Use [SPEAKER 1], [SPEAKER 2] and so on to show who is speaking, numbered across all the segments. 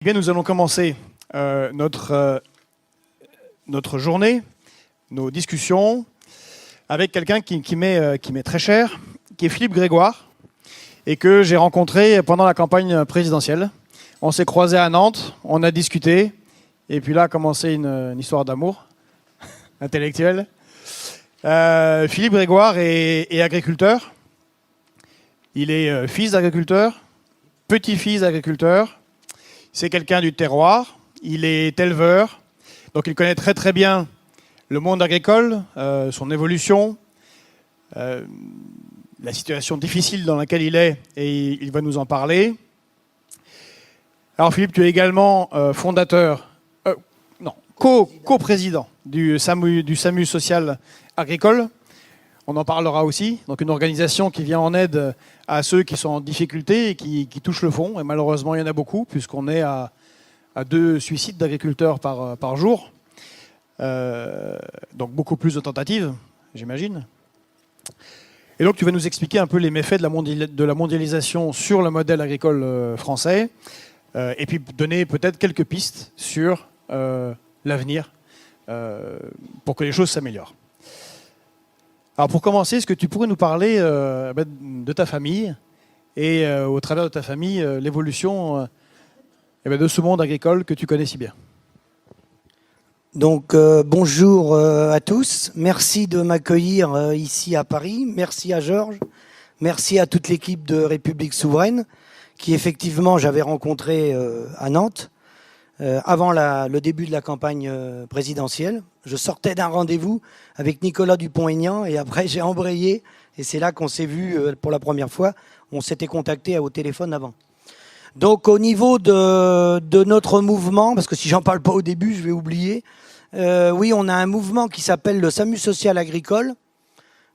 [SPEAKER 1] bien, nous allons commencer notre journée, nos discussions, avec quelqu'un qui m'est très cher, qui est Philippe Grégoire, et que j'ai rencontré pendant la campagne présidentielle. On s'est croisés à Nantes, on a discuté, et puis là a commencé une histoire d'amour intellectuelle. Philippe Grégoire est agriculteur. Il est fils d'agriculteur, petit-fils d'agriculteur. C'est quelqu'un du terroir. Il est éleveur. Donc il connaît très très bien le monde agricole, son évolution, la situation difficile dans laquelle il est, et il va nous en parler. Alors Philippe, tu es également co-président du SAMU social agricole. On en parlera aussi. Donc une organisation qui vient en aide à ceux qui sont en difficulté et qui touchent le fond. Et malheureusement, il y en a beaucoup, puisqu'on est à 2 suicides d'agriculteurs par jour. Donc beaucoup plus de tentatives, j'imagine. Et donc tu vas nous expliquer un peu les méfaits de la mondialisation sur le modèle agricole français, et puis donner peut-être quelques pistes sur l'avenir pour que les choses s'améliorent. Alors pour commencer, est-ce que tu pourrais nous parler de ta famille et au travers de ta famille, l'évolution de ce monde agricole que tu connais si bien?
[SPEAKER 2] Donc bonjour à tous, merci de m'accueillir ici à Paris, merci à Georges, merci à toute l'équipe de République Souveraine qui effectivement j'avais rencontré à Nantes avant le début de la campagne présidentielle. Je sortais d'un rendez-vous avec Nicolas Dupont-Aignan et après j'ai embrayé et c'est là qu'on s'est vu pour la première fois. On s'était contacté au téléphone avant. Donc au niveau de notre mouvement, parce que si j'en parle pas au début, je vais oublier. Oui, on a un mouvement qui s'appelle le SAMU social agricole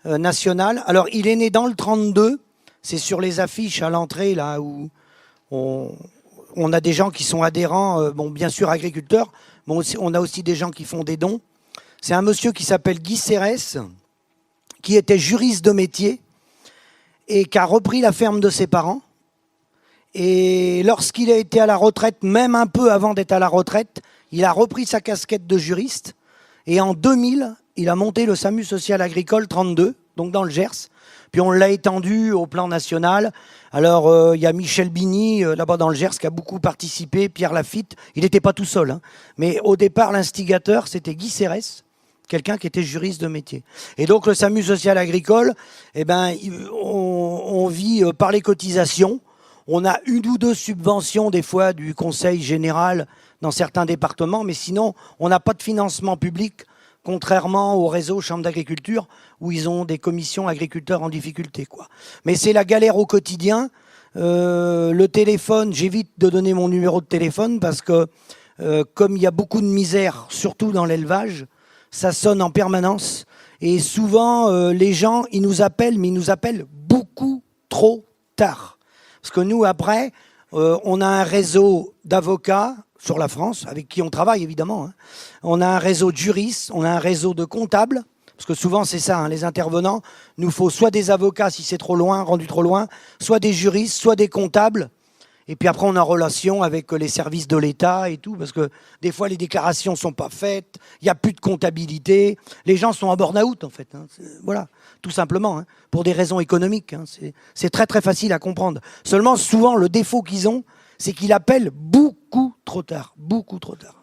[SPEAKER 2] national. Alors il est né dans le 32, c'est sur les affiches à l'entrée là où on a des gens qui sont adhérents, bon bien sûr agriculteurs, mais on a aussi des gens qui font des dons. C'est un monsieur qui s'appelle Guy Cérès, qui était juriste de métier et qui a repris la ferme de ses parents. Et lorsqu'il a été à la retraite, même un peu avant d'être à la retraite, il a repris sa casquette de juriste. Et en 2000, il a monté le SAMU social agricole 32, donc dans le Gers. Puis on l'a étendu au plan national. Alors il y a Michel Bigny, là-bas dans le Gers, qui a beaucoup participé, Pierre Lafitte. Il n'était pas tout seul, hein. Mais au départ, l'instigateur, c'était Guy Cérès, quelqu'un qui était juriste de métier. Et donc le SAMU social agricole, eh ben, on vit par les cotisations. On a 1 ou 2 subventions des fois du Conseil général dans certains départements, mais sinon on n'a pas de financement public, contrairement au réseau Chambre d'agriculture où ils ont des commissions agriculteurs en difficulté, quoi. Mais c'est la galère au quotidien. Le téléphone, j'évite de donner mon numéro de téléphone parce que comme il y a beaucoup de misère, surtout dans l'élevage, ça sonne en permanence. Et souvent, les gens, ils nous appellent, mais ils nous appellent beaucoup trop tard. Parce que nous, après, on a un réseau d'avocats sur la France, avec qui on travaille évidemment, hein. On a un réseau de juristes, on a un réseau de comptables, parce que souvent c'est ça, hein, les intervenants, nous faut soit des avocats si c'est trop loin, rendu trop loin, soit des juristes, soit des comptables. Et puis après, on est en relation avec les services de l'État et tout, parce que des fois, les déclarations ne sont pas faites, il n'y a plus de comptabilité, les gens sont en burn-out, en fait. Hein. Voilà, tout simplement, hein, pour des raisons économiques. Hein. C'est très, très facile à comprendre. Seulement, souvent, le défaut qu'ils ont, c'est qu'ils appellent beaucoup trop tard, beaucoup trop tard.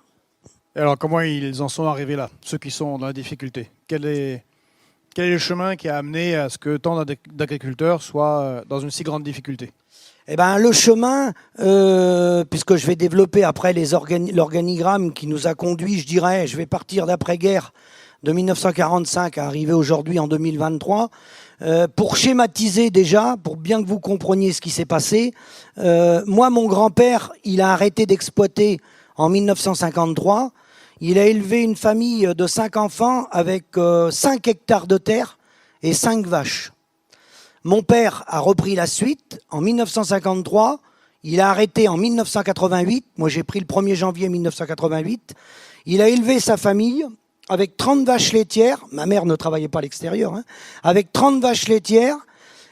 [SPEAKER 1] Et alors, comment ils en sont arrivés là, ceux qui sont dans la difficulté? Quel est le chemin qui a amené à ce que tant d'agriculteurs soient dans une si grande difficulté?
[SPEAKER 2] Eh ben, le chemin, puisque je vais développer après l'organigramme qui nous a conduit, je dirais, je vais partir d'après-guerre de 1945 à arriver aujourd'hui en 2023. Pour schématiser déjà, pour bien que vous compreniez ce qui s'est passé, moi, mon grand-père, il a arrêté d'exploiter en 1953. Il a élevé une famille de 5 enfants avec 5 hectares de terre et 5 vaches. Mon père a repris la suite en 1953. Il a arrêté en 1988. Moi, j'ai pris le 1er janvier 1988. Il a élevé sa famille avec 30 vaches laitières. Ma mère ne travaillait pas à l'extérieur. Hein, avec 30 vaches laitières.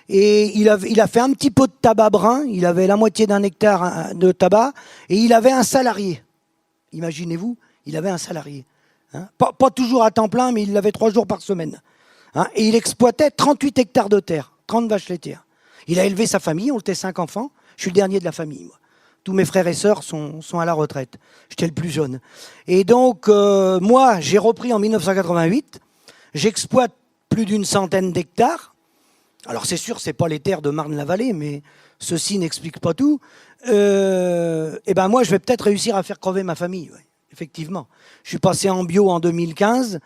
[SPEAKER 2] Et il a fait un petit pot de tabac brun, il avait la moitié d'un hectare de tabac, et il avait un salarié. Imaginez-vous, il avait un salarié. Hein, pas toujours à temps plein, mais il l'avait 3 jours par semaine. Hein, et il exploitait 38 hectares de terre, 30 vaches laitières. Il a élevé sa famille, on était 5 enfants. Je suis le dernier de la famille, moi. Tous mes frères et sœurs sont à la retraite. J'étais le plus jeune. Et donc, moi, j'ai repris en 1988. J'exploite plus d'une centaine d'hectares. Alors, c'est sûr, ce n'est pas les terres de Marne-la-Vallée, mais ceci n'explique pas tout. Et ben moi, je vais peut-être réussir à faire crever ma famille, ouais, effectivement. Je suis passé en bio en 2015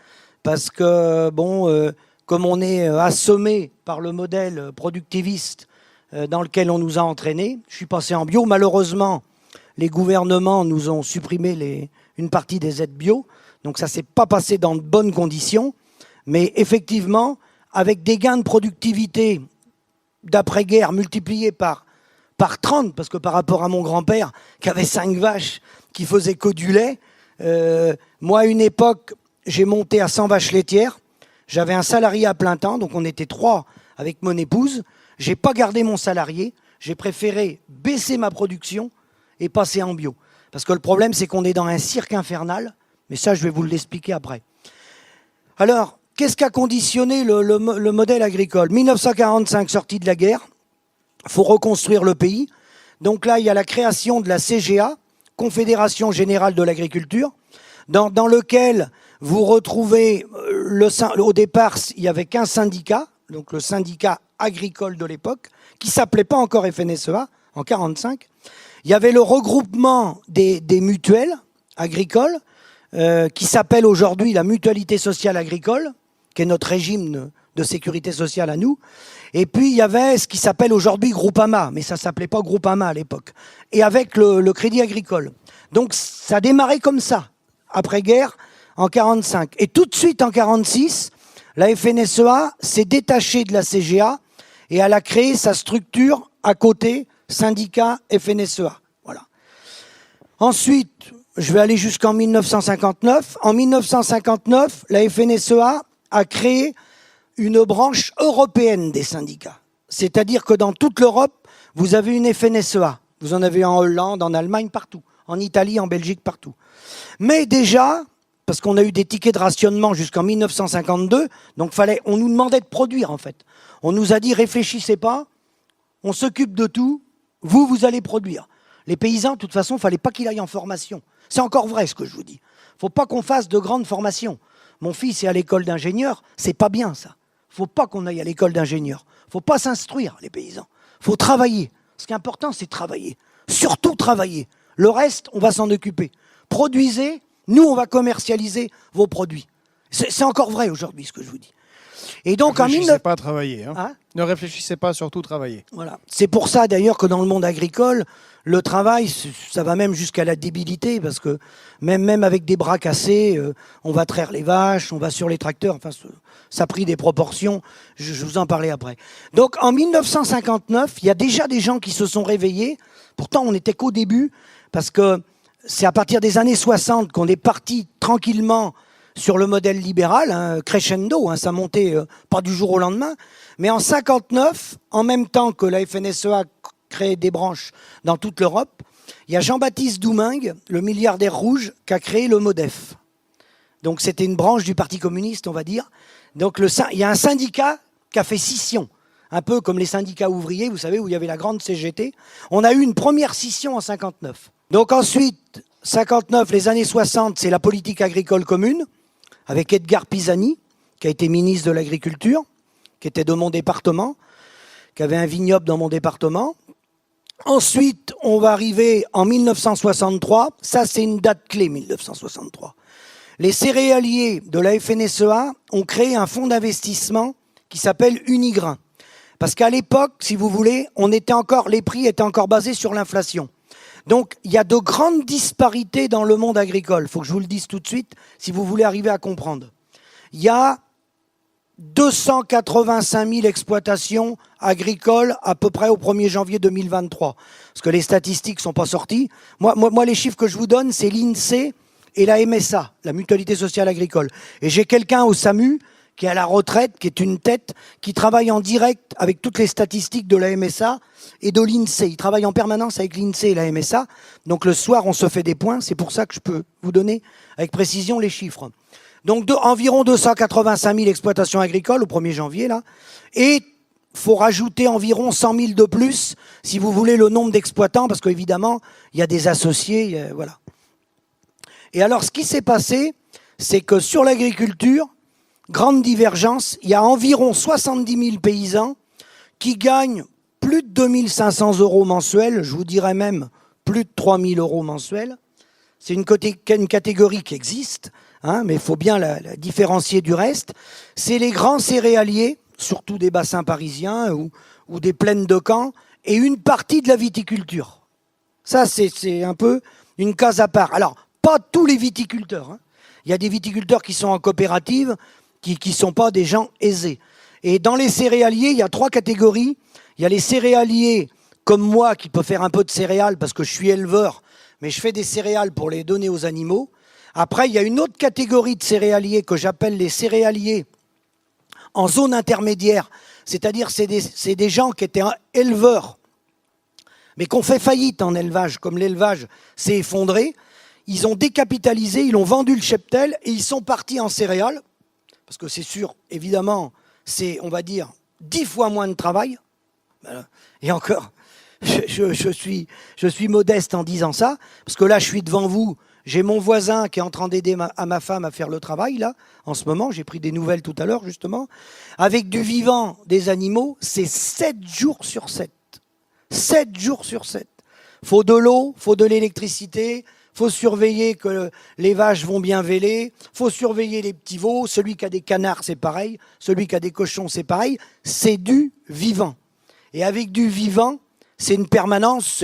[SPEAKER 2] parce que, bon, comme on est assommé par le modèle productiviste dans lequel on nous a entraînés, je suis passé en bio. Malheureusement, les gouvernements nous ont supprimé une partie des aides bio, donc ça ne s'est pas passé dans de bonnes conditions. Mais effectivement, avec des gains de productivité d'après-guerre multipliés par 30, parce que par rapport à mon grand-père qui avait 5 vaches qui faisaient que du lait, moi à une époque, j'ai monté à 100 vaches laitières, j'avais un salarié à plein temps, donc on était 3 avec mon épouse, j'ai pas gardé mon salarié, j'ai préféré baisser ma production et passer en bio. Parce que le problème, c'est qu'on est dans un cirque infernal, mais ça, je vais vous l'expliquer après. Alors, qu'est-ce qui a conditionné le modèle agricole ? 1945, sortie de la guerre, il faut reconstruire le pays. Donc là, il y a la création de la CGA, Confédération Générale de l'Agriculture, dans lequel vous retrouvez, au départ, il n'y avait qu'un syndicat, donc le syndicat agricole de l'époque, qui ne s'appelait pas encore FNSEA, en 1945. Il y avait le regroupement des mutuelles agricoles, qui s'appelle aujourd'hui la Mutualité Sociale Agricole, qui est notre régime de sécurité sociale à nous. Et puis, il y avait ce qui s'appelle aujourd'hui Groupama, mais ça ne s'appelait pas Groupama à l'époque. Et avec le Crédit Agricole. Donc, ça a démarré comme ça, après-guerre, en 1945. Et tout de suite, en 1946, la FNSEA s'est détachée de la CGA et elle a créé sa structure à côté, syndicat FNSEA. Voilà. Ensuite, je vais aller jusqu'en 1959. En 1959, la FNSEA a créé une branche européenne des syndicats. C'est-à-dire que dans toute l'Europe, vous avez une FNSEA. Vous en avez en Hollande, en Allemagne, partout. En Italie, en Belgique, partout. Mais déjà, parce qu'on a eu des tickets de rationnement jusqu'en 1952, donc on nous demandait de produire en fait. On nous a dit, réfléchissez pas, on s'occupe de tout, vous allez produire. Les paysans, de toute façon, il ne fallait pas qu'ils aillent en formation. C'est encore vrai ce que je vous dis. Il ne faut pas qu'on fasse de grandes formations. Mon fils est à l'école d'ingénieur, c'est pas bien ça. Il ne faut pas qu'on aille à l'école d'ingénieur. Il ne faut pas s'instruire, les paysans. Il faut travailler. Ce qui est important, c'est travailler. Surtout travailler. Le reste, on va s'en occuper. Produisez, nous, on va commercialiser vos produits. C'est encore vrai aujourd'hui, ce que je vous dis. Et donc,
[SPEAKER 1] ne réfléchissez pas à travailler.
[SPEAKER 2] Hein,
[SPEAKER 1] ne réfléchissez pas, surtout travailler.
[SPEAKER 2] Voilà. C'est pour ça, d'ailleurs, que dans le monde agricole, le travail, ça va même jusqu'à la débilité, parce que même avec des bras cassés, on va traire les vaches, on va sur les tracteurs, enfin, ça a pris des proportions, je vous en parlais après. Donc en 1959, il y a déjà des gens qui se sont réveillés, pourtant on n'était qu'au début, parce que c'est à partir des années 60 qu'on est parti tranquillement sur le modèle libéral, hein, crescendo, hein, ça montait pas du jour au lendemain, mais en 59, en même temps que la FNSEA créé des branches dans toute l'Europe, il y a Jean-Baptiste Doumingue, le milliardaire rouge, qui a créé le MODEF. Donc c'était une branche du Parti communiste, on va dire. Donc il y a un syndicat qui a fait scission, un peu comme les syndicats ouvriers, vous savez, où il y avait la grande CGT. On a eu une première scission en 59. Donc ensuite, 59, les années 60, c'est la politique agricole commune, avec Edgar Pisani, qui a été ministre de l'Agriculture, qui était de mon département, qui avait un vignoble dans mon département. Ensuite, on va arriver en 1963. Ça, c'est une date clé, 1963. Les céréaliers de la FNSEA ont créé un fonds d'investissement qui s'appelle Unigrain. Parce qu'à l'époque, si vous voulez, les prix étaient encore basés sur l'inflation. Donc, il y a de grandes disparités dans le monde agricole. Il faut que je vous le dise tout de suite, si vous voulez arriver à comprendre. Il y a 285 000 exploitations agricoles à peu près au 1er janvier 2023. Parce que les statistiques ne sont pas sorties. Moi, les chiffres que je vous donne, c'est l'INSEE et la MSA, la Mutualité Sociale Agricole. Et j'ai quelqu'un au SAMU qui est à la retraite, qui est une tête, qui travaille en direct avec toutes les statistiques de la MSA et de l'INSEE. Il travaille en permanence avec l'INSEE et la MSA. Donc le soir, on se fait des points. C'est pour ça que je peux vous donner avec précision les chiffres. Donc environ 285 000 exploitations agricoles au 1er janvier, là. Et faut rajouter environ 100 000 de plus, si vous voulez, le nombre d'exploitants, parce qu'évidemment, il y a des associés, voilà. Et alors, ce qui s'est passé, c'est que sur l'agriculture, grande divergence, il y a environ 70 000 paysans qui gagnent plus de 2 500 € mensuels, je vous dirais même plus de 3 000 € mensuels. C'est une catégorie qui existe, hein, mais il faut bien la différencier du reste. C'est les grands céréaliers, surtout des bassins parisiens ou des plaines de Caen, et une partie de la viticulture. Ça, c'est un peu une case à part. Alors, pas tous les viticulteurs, hein. Il y a des viticulteurs qui sont en coopérative, qui ne sont pas des gens aisés. Et dans les céréaliers, il y a 3 catégories. Il y a les céréaliers comme moi, qui peut faire un peu de céréales, parce que je suis éleveur, mais je fais des céréales pour les donner aux animaux. Après, il y a une autre catégorie de céréaliers que j'appelle les céréaliers en zone intermédiaire, c'est-à-dire c'est des gens qui étaient éleveurs, mais qui ont fait faillite en élevage, comme l'élevage s'est effondré. Ils ont décapitalisé, ils ont vendu le cheptel et ils sont partis en céréales, parce que c'est sûr, évidemment, c'est, on va dire, 10 fois moins de travail. Et encore, je suis modeste en disant ça, parce que là, je suis devant vous. J'ai mon voisin qui est en train d'aider ma femme à faire le travail, là, en ce moment. J'ai pris des nouvelles tout à l'heure, justement. Avec du vivant, des animaux, c'est 7 jours sur 7. 7 jours sur 7. Faut de l'eau, faut de l'électricité, faut surveiller que les vaches vont bien véler, faut surveiller les petits veaux. Celui qui a des canards, c'est pareil. Celui qui a des cochons, c'est pareil. C'est du vivant. Et avec du vivant, c'est une permanence,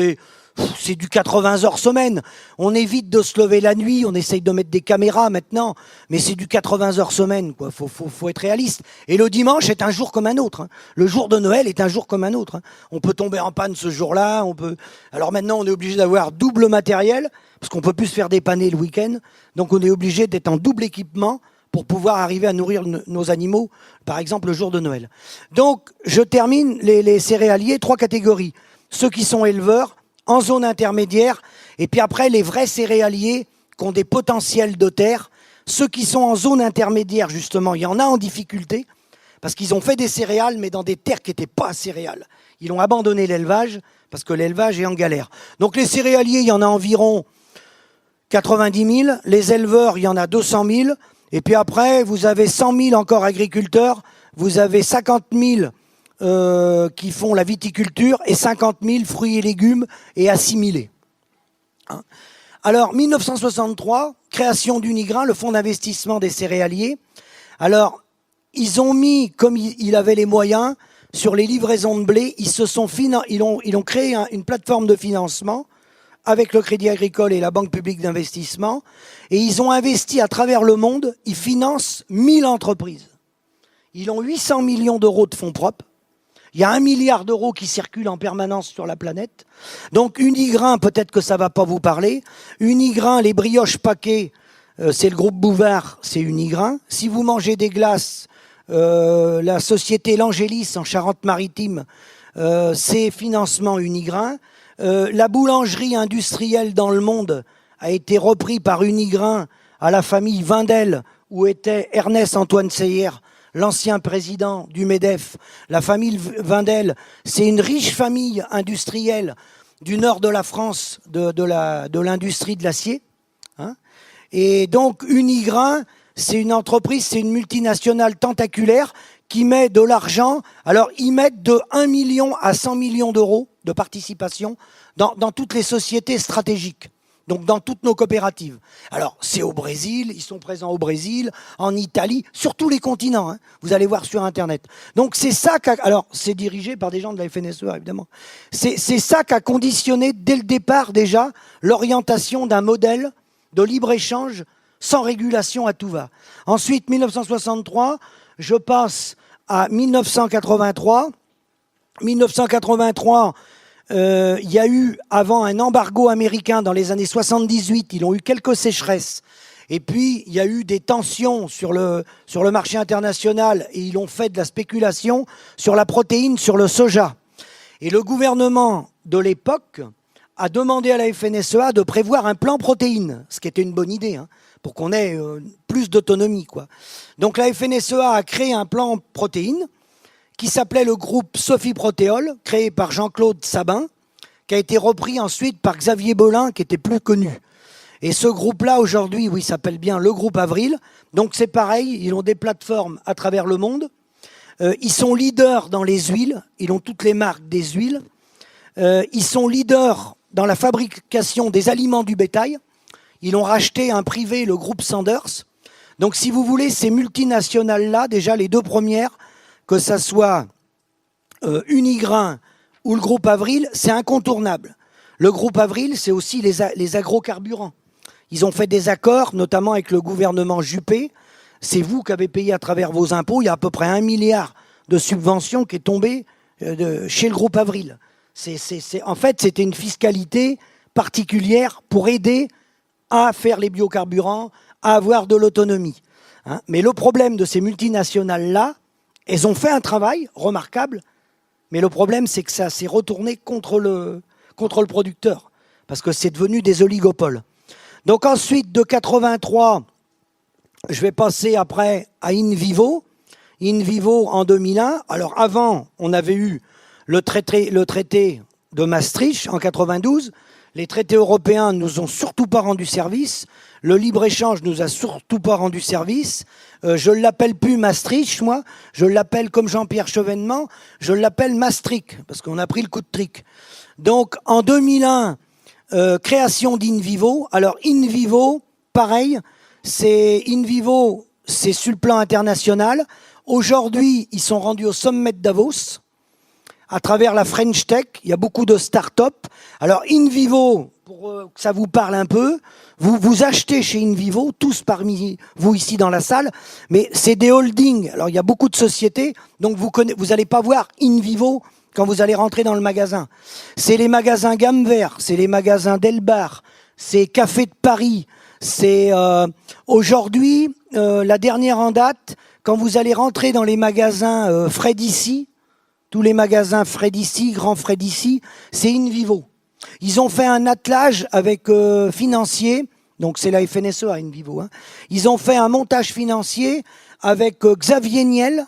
[SPEAKER 2] c'est du 80 heures semaine. On évite de se lever la nuit, on essaye de mettre des caméras maintenant, mais c'est du 80 heures semaine, quoi. Faut être réaliste. Et le dimanche est un jour comme un autre, hein. Le jour de Noël est un jour comme un autre, hein. On peut tomber en panne ce jour-là, Alors maintenant, on est obligé d'avoir double matériel, parce qu'on peut plus se faire dépanner le week-end. Donc on est obligé d'être en double équipement pour pouvoir arriver à nourrir nos animaux, par exemple le jour de Noël. Donc je termine les céréaliers, 3 catégories. Ceux qui sont éleveurs, en zone intermédiaire, et puis après les vrais céréaliers qui ont des potentiels de terre. Ceux qui sont en zone intermédiaire, justement, il y en a en difficulté, parce qu'ils ont fait des céréales, mais dans des terres qui n'étaient pas céréales. Ils ont abandonné l'élevage, parce que l'élevage est en galère. Donc les céréaliers, il y en a environ 90 000, les éleveurs, il y en a 200 000, et puis après, vous avez 100 000 encore agriculteurs, vous avez 50 000 qui font la viticulture et 50 000 fruits et légumes et assimilés. Hein. Alors, 1963, création d'Unigrain, le fonds d'investissement des céréaliers. Alors, ils ont mis, comme il avait les moyens, sur les livraisons de blé, ils ont créé une plateforme de financement avec le Crédit Agricole et la Banque publique d'investissement, et ils ont investi à travers le monde, ils financent 1000 entreprises. Ils ont 800 millions d'euros de fonds propres. Il y a 1 milliard d'euros qui circulent en permanence sur la planète. Donc Unigrain, peut-être que ça ne va pas vous parler. Unigrain, les brioches paquets, c'est le groupe Bouvard, c'est Unigrain. Si vous mangez des glaces, la société L'Angélis en Charente-Maritime, c'est financement Unigrain. La boulangerie industrielle dans le monde a été reprise par Unigrain à la famille Vindel, où était Ernest Antoine Seyer, l'ancien président du MEDEF. La famille Vindel, c'est une riche famille industrielle du nord de la France, de l'industrie de l'acier. Hein. Et donc, Unigrain, c'est une entreprise, c'est une multinationale tentaculaire qui met de l'argent. Alors, ils mettent de 1 million à 100 millions d'euros de participation dans toutes les sociétés stratégiques. Donc dans toutes nos coopératives. Alors c'est au Brésil, ils sont présents au Brésil, en Italie, sur tous les continents, hein. Vous allez voir sur Internet. Donc c'est ça alors c'est dirigé par des gens de la FNSEA évidemment. C'est ça qui a conditionné dès le départ déjà l'orientation d'un modèle de libre-échange sans régulation à tout va. Ensuite 1963, je passe à 1983. 1983, il y a eu avant un embargo américain dans les années 78, ils ont eu quelques sécheresses Et puis, il y a eu des tensions sur le marché international et ils ont fait de la spéculation sur la protéine, sur le soja. Et le gouvernement de l'époque a demandé à la FNSEA de prévoir un plan protéine, ce qui était une bonne idée, hein, pour qu'on ait plus d'autonomie, quoi. Donc la FNSEA a créé un plan protéine qui s'appelait le groupe Sophie Protéol, créé par Jean-Claude Sabin, qui a été repris ensuite par Xavier Bolin, qui était plus connu. Et ce groupe-là, aujourd'hui, oui, s'appelle bien le groupe Avril. Donc c'est pareil, ils ont des plateformes à travers le monde. Ils sont leaders dans les huiles, ils ont toutes les marques des huiles. Ils sont leaders dans la fabrication des aliments du bétail. Ils ont racheté un privé, le groupe Sanders. Donc si vous voulez, ces multinationales-là, déjà les deux premières, que ça soit Unigrain ou le groupe Avril, c'est incontournable. Le groupe Avril, c'est aussi les agrocarburants. Ils ont fait des accords, notamment avec le gouvernement Juppé. C'est vous qui avez payé à travers vos impôts. Il y a à peu près 1 milliard de subventions qui est tombé chez le groupe Avril. En fait, c'était une fiscalité particulière pour aider à faire les biocarburants, à avoir de l'autonomie. Hein. Mais le problème de ces multinationales-là, elles ont fait un travail remarquable, mais le problème, c'est que ça s'est retourné contre le producteur, parce que c'est devenu des oligopoles. Donc ensuite, de 83, je vais passer après à InVivo. InVivo en 2001. Alors avant, on avait eu le traité de Maastricht en 92. Les traités européens ne nous ont surtout pas rendu service. Le libre-échange nous a surtout pas rendu service. Je ne l'appelle plus Maastricht, moi. Je l'appelle, comme Jean-Pierre Chevènement, je l'appelle Maastricht, parce qu'on a pris le coup de trick. Donc en 2001, création d'InVivo. Alors InVivo, pareil, InVivo, c'est sur le plan international. Aujourd'hui, ils sont rendus au sommet de Davos. À travers la French Tech, il y a beaucoup de start-up. Alors InVivo, pour que ça vous parle un peu, vous achetez chez InVivo, tous parmi vous ici dans la salle, mais c'est des holdings. Alors il y a beaucoup de sociétés, donc vous n'allez pas voir InVivo quand vous allez rentrer dans le magasin. C'est les magasins Gamme Vert, c'est les magasins Delbar, c'est Café de Paris, c'est aujourd'hui, la dernière en date, quand vous allez rentrer dans les magasins Frais d'ici, tous les magasins Frais d'ici, Grand Frais d'ici, c'est InVivo. Ils ont fait un attelage avec financier, donc c'est la FNSEA InVivo. Hein. Ils ont fait un montage financier avec Xavier Niel,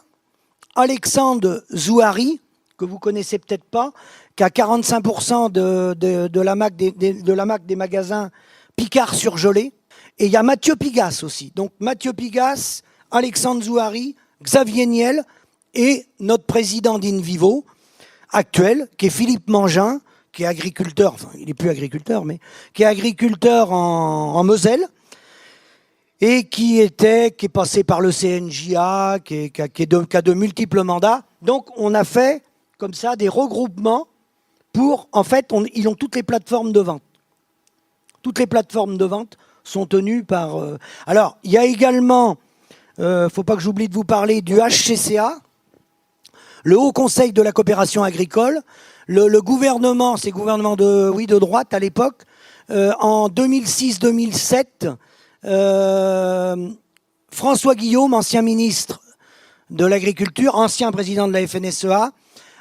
[SPEAKER 2] Alexandre Zouhari, que vous connaissez peut-être pas, qui a 45% de la marque des magasins Picard surgelé. Et il y a Mathieu Pigasse aussi. Donc Mathieu Pigasse, Alexandre Zouhari, Xavier Niel et notre président d'InVivo actuel, qui est Philippe Mangin, qui est agriculteur, enfin il n'est plus agriculteur, mais qui est agriculteur en Moselle, et qui est passé par le CNJA, qui a de multiples mandats. Donc on a fait comme ça des regroupements pour, en fait, ils ont toutes les plateformes de vente. Toutes les plateformes de vente sont tenues par... Alors, il y a également, faut pas que j'oublie de vous parler du HCCA, le Haut Conseil de la coopération agricole, le gouvernement, c'est gouvernement de droite à l'époque, en 2006-2007, François Guillaume, ancien ministre de l'Agriculture, ancien président de la FNSEA,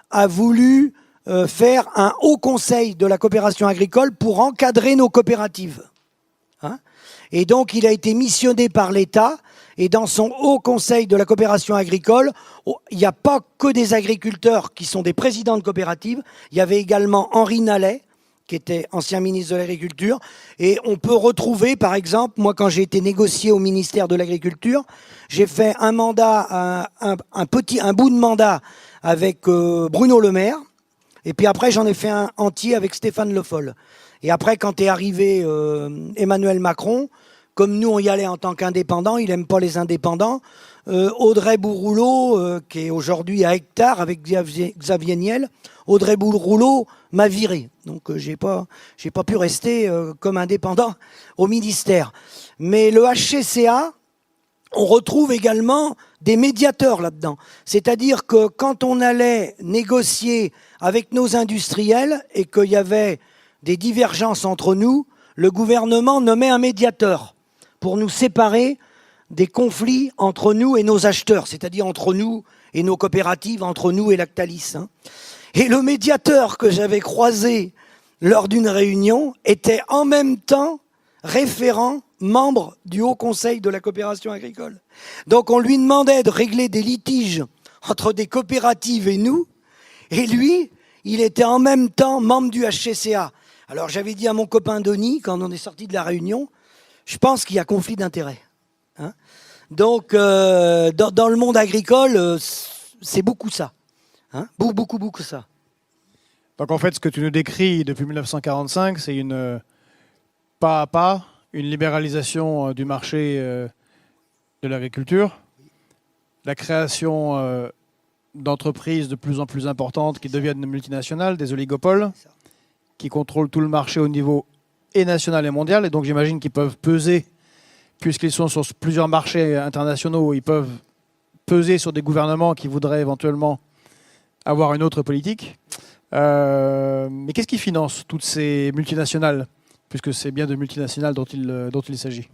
[SPEAKER 2] a voulu faire un Haut Conseil de la coopération agricole pour encadrer nos coopératives. Hein ? Et donc, il a été missionné par l'État. Et dans son Haut Conseil de la coopération agricole, il n'y a pas que des agriculteurs qui sont des présidents de coopératives. Il y avait également Henri Nallet, qui était ancien ministre de l'Agriculture. Et on peut retrouver, par exemple, moi, quand j'ai été négocié au ministère de l'Agriculture, j'ai fait un mandat, un bout de mandat avec Bruno Le Maire. Et puis après, j'en ai fait un entier avec Stéphane Le Foll. Et après, quand est arrivé Emmanuel Macron, comme nous, on y allait en tant qu'indépendants, il n'aime pas les indépendants. Audrey Bourrouleau, qui est aujourd'hui à Hectare avec Xavier Niel, Audrey Bourrouleau m'a viré. Donc, j'ai pas pu rester comme indépendant au ministère. Mais le HCCA, on retrouve également des médiateurs là-dedans. C'est-à-dire que quand on allait négocier avec nos industriels et qu'il y avait des divergences entre nous, le gouvernement nommait un médiateur pour nous séparer des conflits entre nous et nos acheteurs, c'est-à-dire entre nous et nos coopératives, entre nous et Lactalis. Et le médiateur que j'avais croisé lors d'une réunion était en même temps référent, membre du Haut Conseil de la coopération agricole. Donc on lui demandait de régler des litiges entre des coopératives et nous, et lui, il était en même temps membre du HCCA. Alors j'avais dit à mon copain Denis, quand on est sorti de la réunion, je pense qu'il y a conflit d'intérêts. Donc dans le monde agricole, c'est beaucoup ça. Beaucoup ça.
[SPEAKER 1] Donc en fait, ce que tu nous décris depuis 1945, c'est une pas à pas, une libéralisation du marché de l'agriculture, la création d'entreprises de plus en plus importantes qui deviennent multinationales, des oligopoles, qui contrôlent tout le marché au niveau et national et mondial. Et donc j'imagine qu'ils peuvent peser, puisqu'ils sont sur plusieurs marchés internationaux, ils peuvent peser sur des gouvernements qui voudraient éventuellement avoir une autre politique. Mais qu'est-ce qui finance toutes ces multinationales, puisque c'est bien de multinationales dont il s'agit?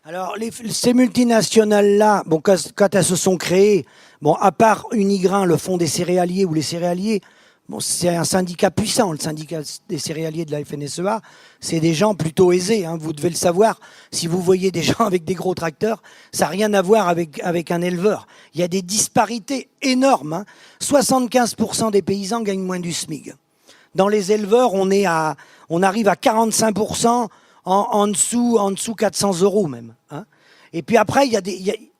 [SPEAKER 1] Alors,
[SPEAKER 2] ces multinationales-là, bon, quand elles se sont créées, bon, à part Unigrain, le fonds des céréaliers ou les céréaliers, bon, c'est un syndicat puissant, le syndicat des céréaliers de la FNSEA. C'est des gens plutôt aisés, vous devez le savoir. Si vous voyez des gens avec des gros tracteurs, ça n'a rien à voir avec un éleveur. Il y a des disparités énormes. 75% des paysans gagnent moins du SMIC. Dans les éleveurs, on arrive à 45% en dessous 400 € même. Et puis après,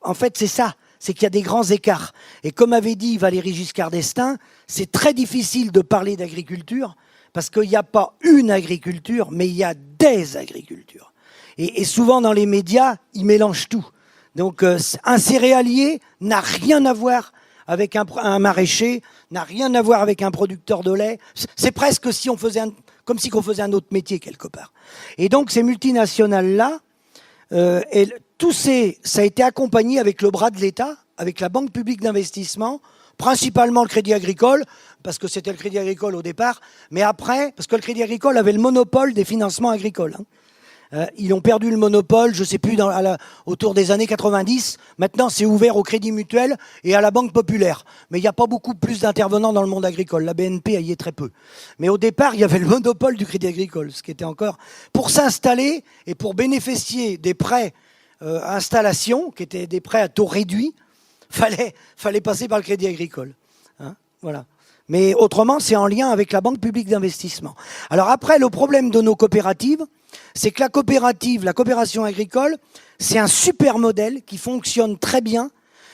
[SPEAKER 2] en fait, c'est ça. C'est qu'il y a des grands écarts. Et comme avait dit Valéry Giscard d'Estaing, c'est très difficile de parler d'agriculture parce qu'il n'y a pas une agriculture, mais il y a des agricultures. Et souvent dans les médias, ils mélangent tout. Donc un céréalier n'a rien à voir avec un maraîcher, n'a rien à voir avec un producteur de lait. C'est presque si on faisait comme si on faisait un autre métier quelque part. Et donc ces multinationales-là, ça a été accompagné avec le bras de l'État, avec la Banque publique d'investissement, principalement le Crédit Agricole, parce que c'était le Crédit Agricole au départ, mais après, parce que le Crédit Agricole avait le monopole des financements agricoles. Ils ont perdu le monopole, je ne sais plus, autour des années 90. Maintenant, c'est ouvert au Crédit Mutuel et à la Banque Populaire. Mais il n'y a pas beaucoup plus d'intervenants dans le monde agricole. La BNP y est très peu. Mais au départ, il y avait le monopole du Crédit Agricole, ce qui était encore... Pour s'installer et pour bénéficier des prêts installation, qui étaient des prêts à taux réduit, fallait passer par le Crédit Agricole. Voilà. Mais autrement, c'est en lien avec la Banque publique d'investissement. Alors après, le problème de nos coopératives, c'est que la coopération agricole, c'est un super modèle qui fonctionne très bien,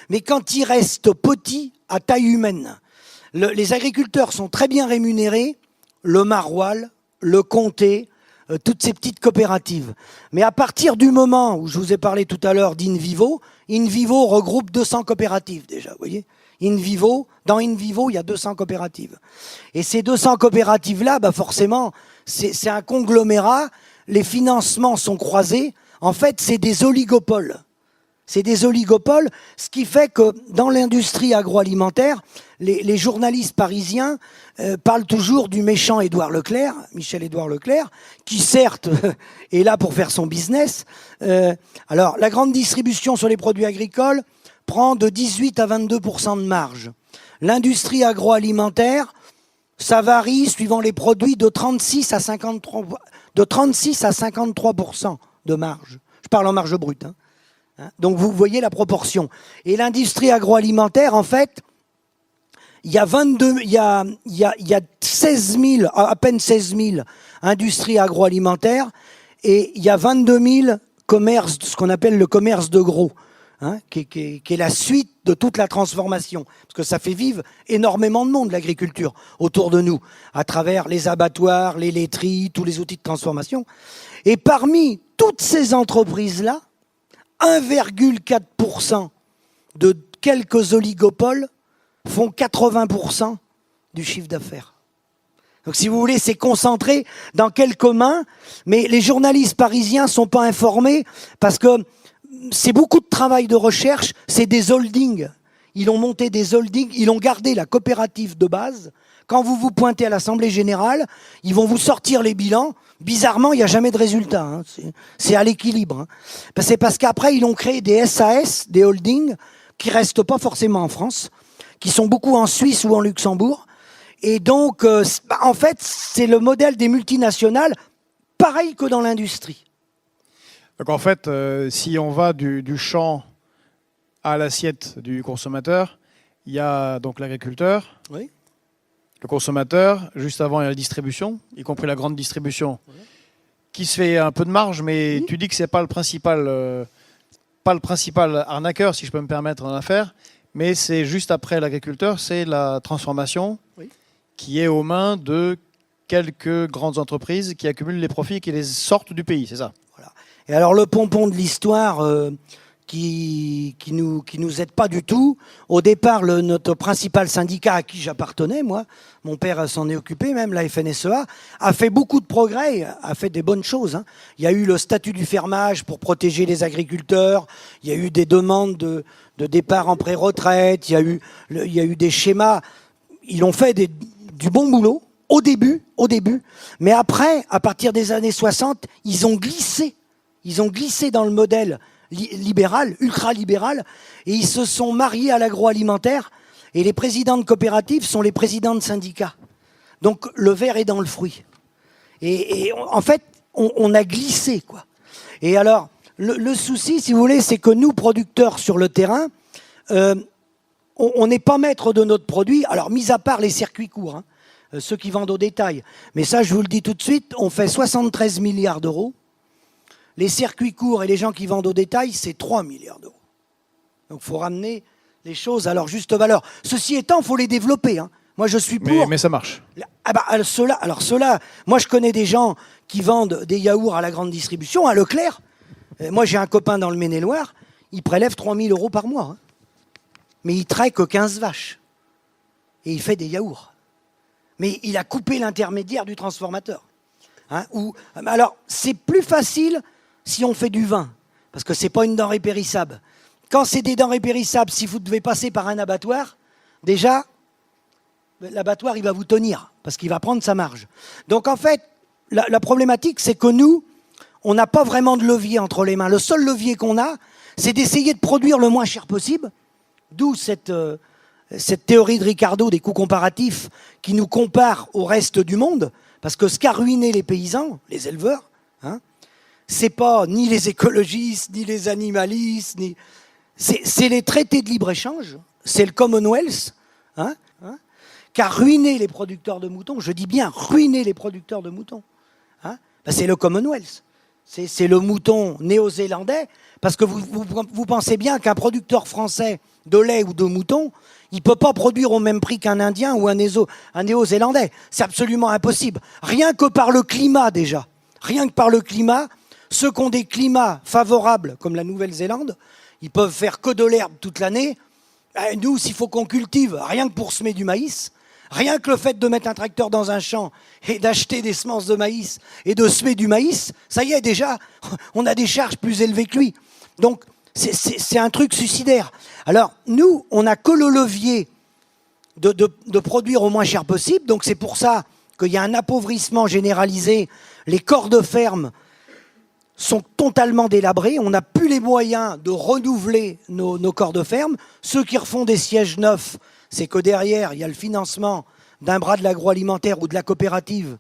[SPEAKER 2] mais quand il reste petit, à taille humaine. Les agriculteurs sont très bien rémunérés, le Maroilles, le Comté, toutes ces petites coopératives. Mais à partir du moment où je vous ai parlé tout à l'heure d'InVivo, InVivo regroupe 200 coopératives déjà, vous voyez. Dans InVivo, il y a 200 coopératives. Et ces 200 coopératives-là, forcément, c'est un conglomérat, les financements sont croisés. En fait, c'est des oligopoles. C'est des oligopoles, ce qui fait que dans l'industrie agroalimentaire, les journalistes parisiens parlent toujours du méchant Édouard Leclerc, Michel-Édouard Leclerc, qui certes est là pour faire son business. Alors, la grande distribution sur les produits agricoles prend de 18 à 22% de marge. L'industrie agroalimentaire, ça varie suivant les produits de 36 à 53% de marge. Je parle en marge brute. Donc vous voyez la proportion. Et l'industrie agroalimentaire, en fait, il y a 16 000, à peine 16 000 industries agroalimentaires et il y a 22 000 commerces, ce qu'on appelle le commerce de gros, qui est la suite de toute la transformation. Parce que ça fait vivre énormément de monde, l'agriculture, autour de nous, à travers les abattoirs, les laiteries, tous les outils de transformation. Et parmi toutes ces entreprises-là, 1,4% de quelques oligopoles font 80% du chiffre d'affaires. Donc si vous voulez, c'est concentré dans quelques mains, mais les journalistes parisiens ne sont pas informés parce que c'est beaucoup de travail de recherche, c'est des holdings. ils ont monté des holdings, ils ont gardé la coopérative de base. Quand vous vous pointez à l'Assemblée générale, ils vont vous sortir les bilans. Bizarrement, il n'y a jamais de résultat. Hein. C'est à l'équilibre. Hein. C'est parce qu'après, ils ont créé des SAS, des holdings, qui ne restent pas forcément en France, qui sont beaucoup en Suisse ou en Luxembourg. Et donc, en fait, c'est le modèle des multinationales, pareil que dans l'industrie.
[SPEAKER 1] Donc en fait, si on va du champ à l'assiette du consommateur, il y a donc l'agriculteur,
[SPEAKER 2] oui.
[SPEAKER 1] Le consommateur, juste avant il y a la distribution, y compris la grande distribution, qui se fait un peu de marge, mais tu dis que ce n'est pas le principal arnaqueur, si je peux me permettre, en affaires, mais c'est juste après l'agriculteur, c'est la transformation qui est aux mains de quelques grandes entreprises qui accumulent les profits et qui les sortent du pays, c'est ça?
[SPEAKER 2] Voilà. Et alors le pompon de l'histoire qui nous aide pas du tout. Au départ, notre principal syndicat à qui j'appartenais, moi, mon père s'en est occupé même, la FNSEA, a fait beaucoup de progrès, a fait des bonnes choses. Hein. Il y a eu le statut du fermage pour protéger les agriculteurs, il y a eu des demandes de départ en pré-retraite, il y a eu des schémas. Ils ont fait du bon boulot au début, mais après, à partir des années 60, ils ont glissé dans le modèle libéral, ultra-libéral, et ils se sont mariés à l'agroalimentaire, et les présidents de coopératives sont les présidents de syndicats. Donc le verre est dans le fruit. Et en fait, on a glissé, quoi. Et alors, le souci, si vous voulez, c'est que nous, producteurs sur le terrain, on n'est pas maître de notre produit, alors mis à part les circuits courts, hein, ceux qui vendent au détail. Mais ça, je vous le dis tout de suite, on fait 73 milliards d'euros. Les circuits courts et les gens qui vendent au détail, c'est 3 milliards d'euros. Donc il faut ramener les choses à leur juste valeur. Ceci étant, il faut les développer. Hein. Moi, je suis pour...
[SPEAKER 1] Mais ça marche.
[SPEAKER 2] Ah bah, ceux-là, moi, je connais des gens qui vendent des yaourts à la grande distribution, à Leclerc. Moi, j'ai un copain dans le Maine-et-Loire, il prélève 3 000 euros par mois. Hein. Mais il traite que 15 vaches. Et il fait des yaourts. Mais il a coupé l'intermédiaire du transformateur. Hein, alors, c'est plus facile si on fait du vin, parce que ce n'est pas une denrée périssable. Quand c'est des denrées périssables, si vous devez passer par un abattoir, déjà, l'abattoir, il va vous tenir, parce qu'il va prendre sa marge. Donc en fait, la problématique, c'est que nous, on n'a pas vraiment de levier entre les mains. Le seul levier qu'on a, c'est d'essayer de produire le moins cher possible, d'où cette théorie de Ricardo des coûts comparatifs qui nous compare au reste du monde, parce que ce qu'a ruiné les paysans, les éleveurs, hein, c'est pas ni les écologistes, ni les animalistes, c'est les traités de libre-échange, c'est le Commonwealth, hein, qui a ruiné les producteurs de moutons. Je dis bien ruiné les producteurs de moutons. Hein, ben c'est le Commonwealth. C'est le mouton néo-zélandais, parce que vous pensez bien qu'un producteur français de lait ou de mouton, il ne peut pas produire au même prix qu'un Indien ou un néo-zélandais. C'est absolument impossible. Rien que par le climat déjà. Rien que par le climat, ceux qui ont des climats favorables, comme la Nouvelle-Zélande, ils peuvent faire que de l'herbe toute l'année. Nous, s'il faut qu'on cultive, rien que pour semer du maïs, rien que le fait de mettre un tracteur dans un champ et d'acheter des semences de maïs et de semer du maïs, ça y est, déjà, on a des charges plus élevées que lui. Donc, c'est un truc suicidaire. Alors, nous, on n'a que le levier de produire au moins cher possible. Donc, c'est pour ça qu'il y a un appauvrissement généralisé. Les corps de ferme sont totalement délabrés. On n'a plus les moyens de renouveler nos corps de ferme. Ceux qui refont des sièges neufs, c'est que derrière, il y a le financement d'un bras de l'agroalimentaire ou de la coopérative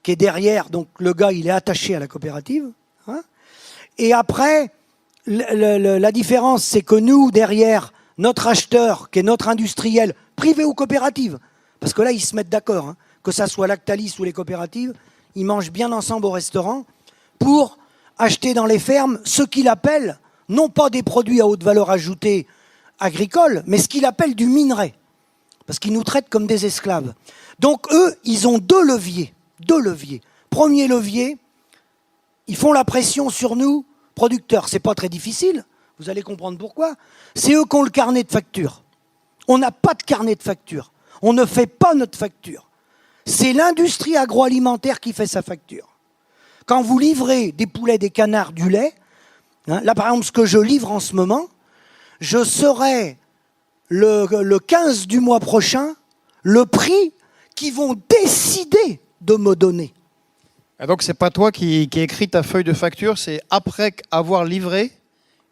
[SPEAKER 2] qui est derrière. Donc, le gars, il est attaché à la coopérative. Hein. Et après... La différence, c'est que nous, derrière, notre acheteur, qui est notre industriel, privé ou coopérative, parce que là, ils se mettent d'accord, hein, que ça soit Lactalis ou les coopératives, ils mangent bien ensemble au restaurant pour acheter dans les fermes ce qu'il appelle, non pas des produits à haute valeur ajoutée agricoles, mais ce qu'il appelle du minerai, parce qu'ils nous traitent comme des esclaves. Donc eux, ils ont deux leviers. Premier levier, ils font la pression sur nous, producteurs, c'est pas très difficile, vous allez comprendre pourquoi. C'est eux qui ont le carnet de facture. On n'a pas de carnet de facture. On ne fait pas notre facture. C'est l'industrie agroalimentaire qui fait sa facture. Quand vous livrez des poulets, des canards, du lait, hein, là par exemple ce que je livre en ce moment, je serai le 15 du mois prochain le prix qu'ils vont décider de me donner.
[SPEAKER 1] Et donc, c'est pas toi qui écris ta feuille de facture, c'est après avoir livré,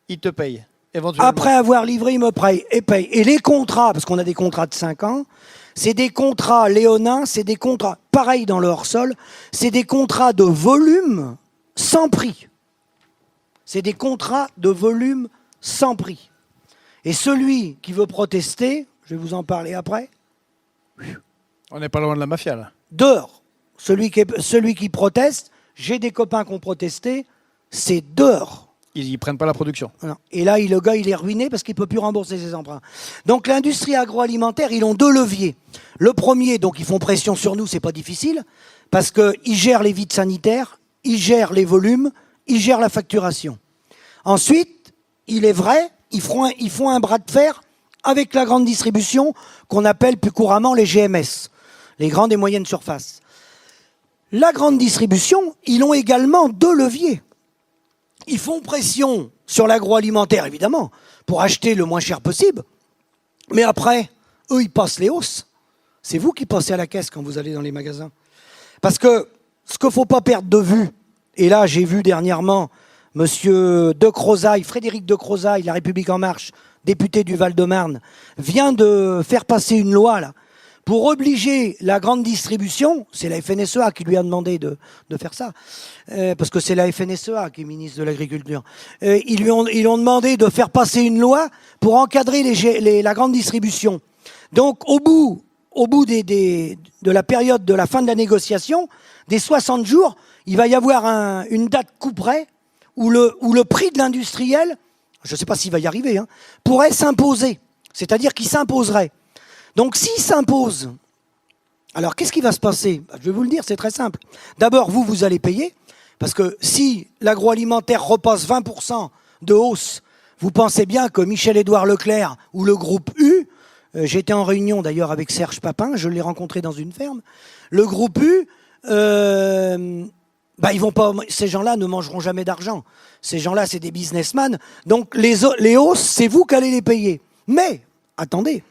[SPEAKER 1] ils te payent, éventuellement.
[SPEAKER 2] Après avoir livré, ils me payent. Et les contrats, parce qu'on a des contrats de 5 ans, c'est des contrats léonins, c'est des contrats, pareil dans le hors-sol, c'est des contrats de volume sans prix. C'est des contrats de volume sans prix. Et celui qui veut protester, je vais vous en parler après.
[SPEAKER 1] On n'est pas loin de la mafia, là.
[SPEAKER 2] Dehors. Celui qui proteste, j'ai des copains qui ont protesté, c'est dehors.
[SPEAKER 1] Ils ne prennent pas la production.
[SPEAKER 2] Non. Et là, le gars, il est ruiné parce qu'il ne peut plus rembourser ses emprunts. Donc l'industrie agroalimentaire, ils ont 2 leviers. Le premier, donc ils font pression sur nous, c'est pas difficile, parce qu'ils gèrent les vides sanitaires, ils gèrent les volumes, ils gèrent la facturation. Ensuite, il est vrai, ils font un bras de fer avec la grande distribution, qu'on appelle plus couramment les GMS, les grandes et moyennes surfaces. La grande distribution, ils ont également 2 leviers. Ils font pression sur l'agroalimentaire, évidemment, pour acheter le moins cher possible. Mais après, eux, ils passent les hausses. C'est vous qui passez à la caisse quand vous allez dans les magasins. Parce que ce qu'il ne faut pas perdre de vue, et là, j'ai vu dernièrement Monsieur De Crozaille, Frédéric De Crozaille, La République En Marche, député du Val-de-Marne, vient de faire passer une loi, là, pour obliger la grande distribution, c'est la FNSEA qui lui a demandé de faire ça, parce que c'est la FNSEA qui est ministre de l'Agriculture. Ils lui ont demandé de faire passer une loi pour encadrer la grande distribution. Donc, au bout de la période de la fin de la négociation, des 60 jours, il va y avoir une date coup près où le prix de l'industriel, je ne sais pas s'il va y arriver, hein, pourrait s'imposer. C'est-à-dire qu'il s'imposerait. Donc s'il s'impose, alors qu'est-ce qui va se passer? Je vais vous le dire, c'est très simple. D'abord, vous allez payer, parce que si l'agroalimentaire repasse 20% de hausse, vous pensez bien que Michel-Édouard Leclerc ou le groupe U, j'étais en réunion d'ailleurs avec Serge Papin, je l'ai rencontré dans une ferme, le groupe U, ils vont pas, ces gens-là ne mangeront jamais d'argent. Ces gens-là, c'est des businessmen. Donc les hausses, c'est vous qui allez les payer. Mais, attendez,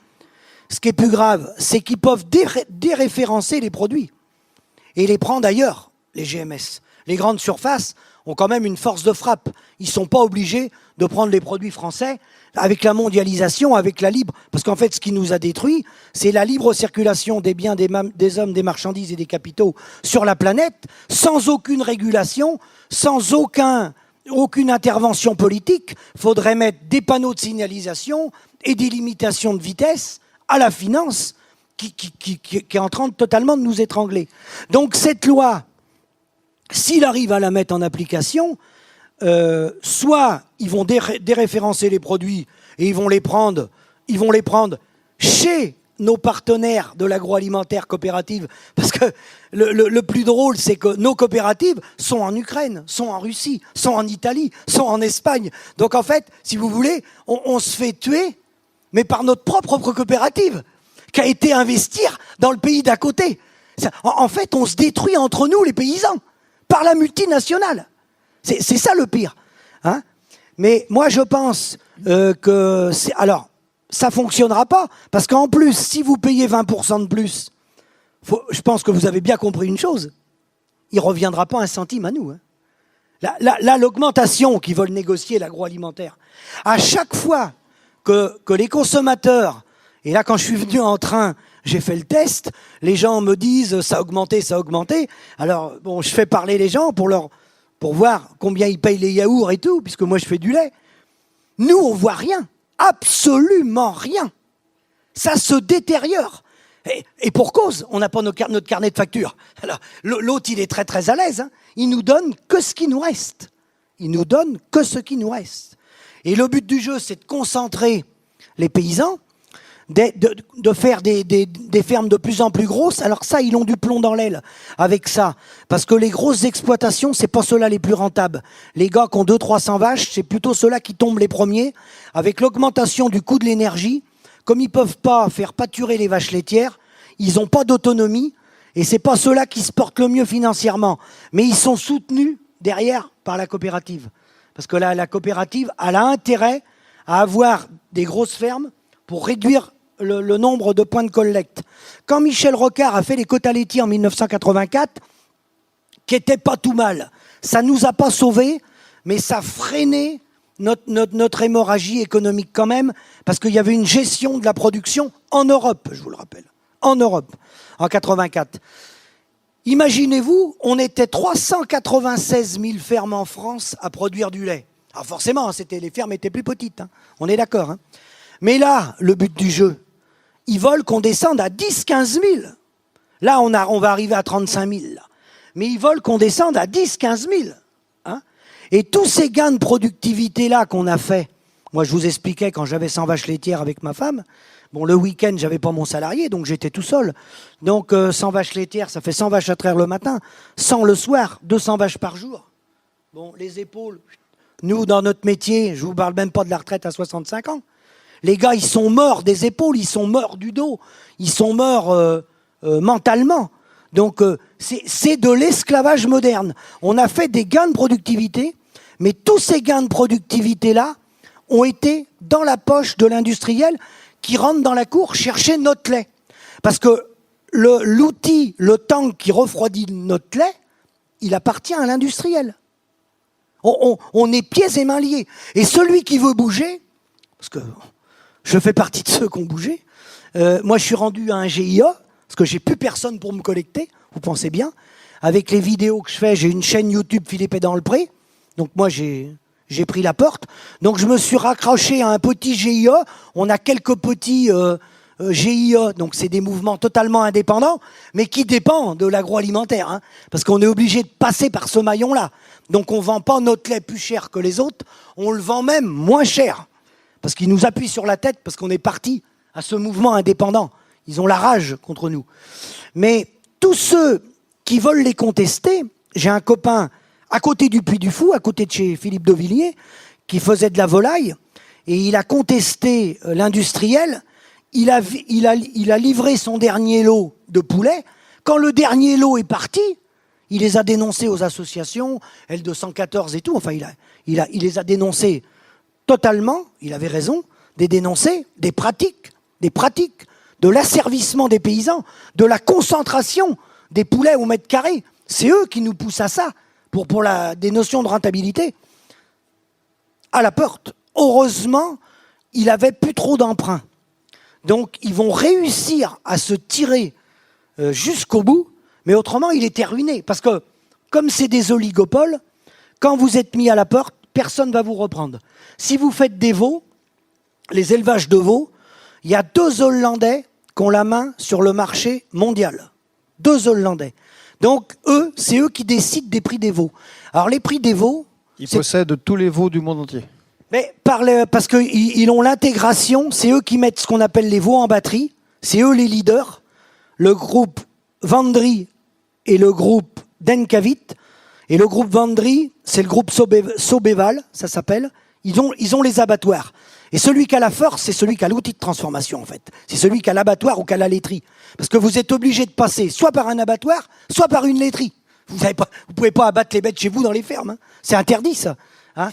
[SPEAKER 2] ce qui est plus grave, c'est qu'ils peuvent déréférencer les produits et les prendre ailleurs, les GMS. Les grandes surfaces ont quand même une force de frappe. Ils ne sont pas obligés de prendre les produits français avec la mondialisation, avec la libre... Parce qu'en fait, ce qui nous a détruit, c'est la libre circulation des biens, des hommes, des marchandises et des capitaux sur la planète, sans aucune régulation, sans aucune intervention politique. Il faudrait mettre des panneaux de signalisation et des limitations de vitesse à la finance qui est en train totalement de nous étrangler. Donc cette loi, s'il arrive à la mettre en application, soit ils vont déréférencer les produits et ils vont les prendre chez nos partenaires de l'agroalimentaire coopérative, parce que le plus drôle, c'est que nos coopératives sont en Ukraine, sont en Russie, sont en Italie, sont en Espagne. Donc en fait, si vous voulez, on se fait tuer, mais par notre propre coopérative, qui a été investir dans le pays d'à côté. En fait, on se détruit entre nous, les paysans, par la multinationale. C'est ça le pire. Hein, mais moi, je pense que... Alors, ça ne fonctionnera pas, parce qu'en plus, si vous payez 20% de plus, je pense que vous avez bien compris une chose, il ne reviendra pas un centime à nous. Hein. Là, l'augmentation qu'ils veulent négocier, l'agroalimentaire, à chaque fois que les consommateurs, et là quand je suis venu en train, j'ai fait le test, les gens me disent ça a augmenté, ça a augmenté. Alors bon, je fais parler les gens pour voir combien ils payent les yaourts et tout, puisque moi je fais du lait. Nous on voit rien, absolument rien. Ça se détériore. Et pour cause, on n'a pas notre carnet de facture. Alors l'autre il est très très à l'aise, hein. Il nous donne que ce qui nous reste. Il nous donne que ce qui nous reste. Et le but du jeu, c'est de concentrer les paysans, de faire des fermes de plus en plus grosses. Alors ça, ils ont du plomb dans l'aile avec ça. Parce que les grosses exploitations, c'est pas ceux-là les plus rentables. Les gars qui ont 200-300 vaches, c'est plutôt ceux-là qui tombent les premiers. Avec l'augmentation du coût de l'énergie, comme ils peuvent pas faire pâturer les vaches laitières, ils n'ont pas d'autonomie. Et c'est pas ceux-là qui se portent le mieux financièrement. Mais ils sont soutenus derrière par la coopérative. Parce que la coopérative, elle a intérêt à avoir des grosses fermes pour réduire le nombre de points de collecte. Quand Michel Rocard a fait les quotas laitiers en 1984, qui n'étaient pas tout mal, ça ne nous a pas sauvés, mais ça freinait notre hémorragie économique quand même, parce qu'il y avait une gestion de la production en Europe, je vous le rappelle, en Europe, en 84. Imaginez-vous, on était 396 000 fermes en France à produire du lait. Alors forcément, les fermes étaient plus petites, hein, on est d'accord. Hein. Mais là, le but du jeu, ils veulent qu'on descende à 10-15 000. Là, on va arriver à 35 000. Là. Mais ils veulent qu'on descende à 10-15 000. Hein. Et tous ces gains de productivité-là qu'on a fait, moi je vous expliquais quand j'avais 100 vaches laitières avec ma femme, bon, le week-end, j'avais pas mon salarié, donc j'étais tout seul. Donc 100 vaches laitières, ça fait 100 vaches à traire le matin, 100 le soir, 200 vaches par jour. Bon, les épaules, nous, dans notre métier, je vous parle même pas de la retraite à 65 ans. Les gars, ils sont morts des épaules, ils sont morts du dos, ils sont morts mentalement. Donc, c'est de l'esclavage moderne. On a fait des gains de productivité, mais tous ces gains de productivité-là ont été dans la poche de l'industriel qui rentre dans la cour chercher notre lait. Parce que l'outil, le tank qui refroidit notre lait, il appartient à l'industriel. On est pieds et mains liés. Et celui qui veut bouger, parce que je fais partie de ceux qui ont bougé, moi je suis rendu à un GIE, parce que j'ai plus personne pour me collecter, vous pensez bien. Avec les vidéos que je fais, j'ai une chaîne YouTube Philippe est dans le pré. Donc moi j'ai pris la porte. Donc je me suis raccroché à un petit GIE. On a quelques petits GIE, donc c'est des mouvements totalement indépendants, mais qui dépendent de l'agroalimentaire. Hein, parce qu'on est obligé de passer par ce maillon-là. Donc on ne vend pas notre lait plus cher que les autres, on le vend même moins cher. Parce qu'ils nous appuient sur la tête, parce qu'on est parti à ce mouvement indépendant. Ils ont la rage contre nous. Mais tous ceux qui veulent les contester, j'ai un copain à côté du Puy du Fou, à côté de chez Philippe Devilliers, qui faisait de la volaille, et il a contesté l'industriel, il a livré son dernier lot de poulets. Quand le dernier lot est parti, il les a dénoncés aux associations, L214 et tout, enfin il les a dénoncés totalement, il avait raison, de dénoncer des pratiques, de l'asservissement des paysans, de la concentration des poulets au mètre carré. C'est eux qui nous poussent à ça, pour des notions de rentabilité. À la porte, heureusement, il n'avait plus trop d'emprunts. Donc ils vont réussir à se tirer jusqu'au bout, mais autrement il était ruiné. Parce que comme c'est des oligopoles, quand vous êtes mis à la porte, personne ne va vous reprendre. Si vous faites des veaux, les élevages de veaux, il y a 2 Hollandais qui ont la main sur le marché mondial. 2 Hollandais. Donc eux, c'est eux qui décident des prix des veaux. Alors les prix des veaux...
[SPEAKER 1] Ils possèdent tous les veaux du monde entier.
[SPEAKER 2] Mais parce qu'ils ont l'intégration, c'est eux qui mettent ce qu'on appelle les veaux en batterie, c'est eux les leaders, le groupe Vendry et le groupe Denkavit. Et le groupe Vendry, c'est le groupe Sobeval, ça s'appelle. Ils ont les abattoirs. Et celui qui a la force, c'est celui qui a l'outil de transformation, en fait. C'est celui qui a l'abattoir ou qui a la laiterie. Parce que vous êtes obligé de passer soit par un abattoir, soit par une laiterie. Vous ne pouvez pas abattre les bêtes chez vous dans les fermes. Hein. C'est interdit, ça. Hein.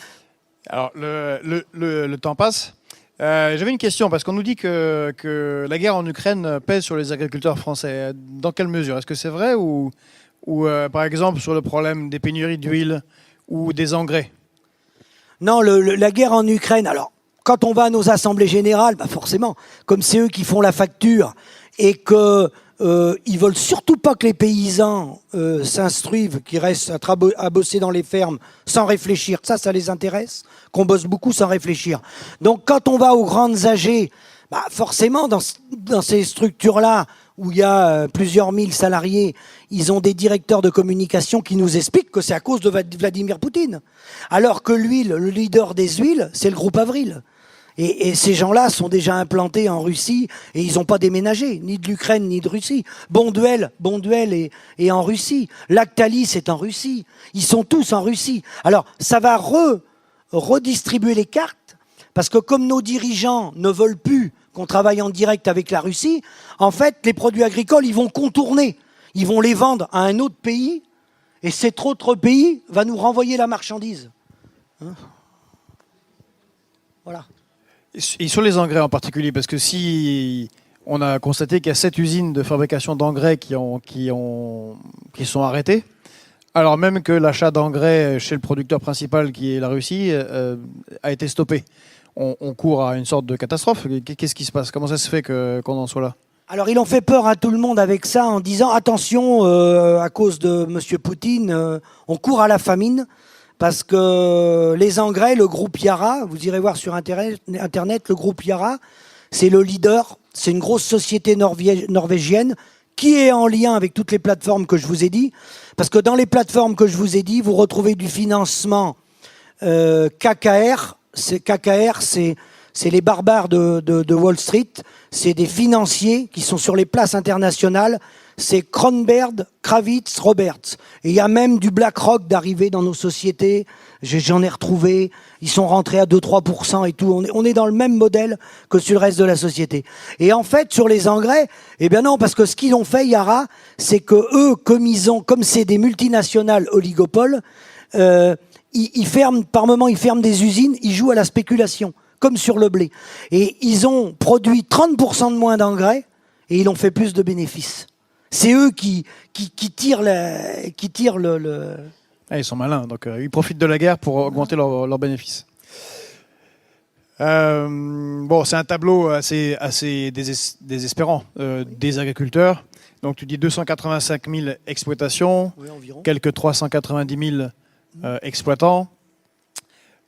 [SPEAKER 1] Alors, le temps passe. J'avais une question, parce qu'on nous dit que la guerre en Ukraine pèse sur les agriculteurs français. Dans quelle mesure? Est-ce que c'est vrai ou par exemple, sur le problème des pénuries d'huile ou des engrais?
[SPEAKER 2] Non, la guerre en Ukraine, alors, quand on va à nos assemblées générales, bah forcément, comme c'est eux qui font la facture et que ils veulent surtout pas que les paysans s'instruisent, qu'ils restent à bosser dans les fermes sans réfléchir. Ça les intéresse, qu'on bosse beaucoup sans réfléchir. Donc quand on va aux grandes AG, bah forcément dans ces structures-là où il y a plusieurs mille salariés, ils ont des directeurs de communication qui nous expliquent que c'est à cause de Vladimir Poutine. Alors que l'huile, le leader des huiles, c'est le groupe Avril. Et ces gens-là sont déjà implantés en Russie et ils n'ont pas déménagé, ni de l'Ukraine, ni de Russie. Bonduelle est en Russie. Lactalis est en Russie. Ils sont tous en Russie. Alors, ça va redistribuer les cartes, parce que comme nos dirigeants ne veulent plus qu'on travaille en direct avec la Russie, en fait, les produits agricoles, ils vont contourner. Ils vont les vendre à un autre pays, et cet autre pays va nous renvoyer la marchandise. Hein? Voilà.
[SPEAKER 1] Et sur les engrais en particulier, parce que si on a constaté qu'il y a 7 usines de fabrication d'engrais qui sont arrêtées, alors même que l'achat d'engrais chez le producteur principal, qui est la Russie, a été stoppé. On court à une sorte de catastrophe. Qu'est-ce qui se passe? Comment ça se fait qu'on en soit là?
[SPEAKER 2] Alors, ils ont fait peur à tout le monde avec ça en disant attention, à cause de M. Poutine, on court à la famine parce que les engrais, le groupe Yara, vous irez voir sur Internet, le groupe Yara, c'est le leader, c'est une grosse société norvégienne qui est en lien avec toutes les plateformes que je vous ai dit. Parce que dans les plateformes que je vous ai dit, vous retrouvez du financement KKR. KKR, c'est les barbares de Wall Street. C'est des financiers qui sont sur les places internationales. C'est Kronberg, Kravitz, Roberts. Et il y a même du BlackRock d'arriver dans nos sociétés. J'en ai retrouvé. Ils sont rentrés à 2-3% et tout. On est dans le même modèle que sur le reste de la société. Et en fait, sur les engrais, eh bien non, parce que ce qu'ils ont fait, Yara, c'est que eux, comme c'est des multinationales oligopoles, ils ferment, par moment, ils ferment des usines, ils jouent à la spéculation, comme sur le blé. Et ils ont produit 30% de moins d'engrais et ils ont fait plus de bénéfices. C'est eux qui tirent le...
[SPEAKER 1] Ah, ils sont malins, donc ils profitent de la guerre pour augmenter leurs bénéfices. Bon, c'est un tableau assez désespérant des agriculteurs. Donc tu dis 285 000 exploitations,
[SPEAKER 2] Oui, environ.
[SPEAKER 1] quelques 390 000 exploitants,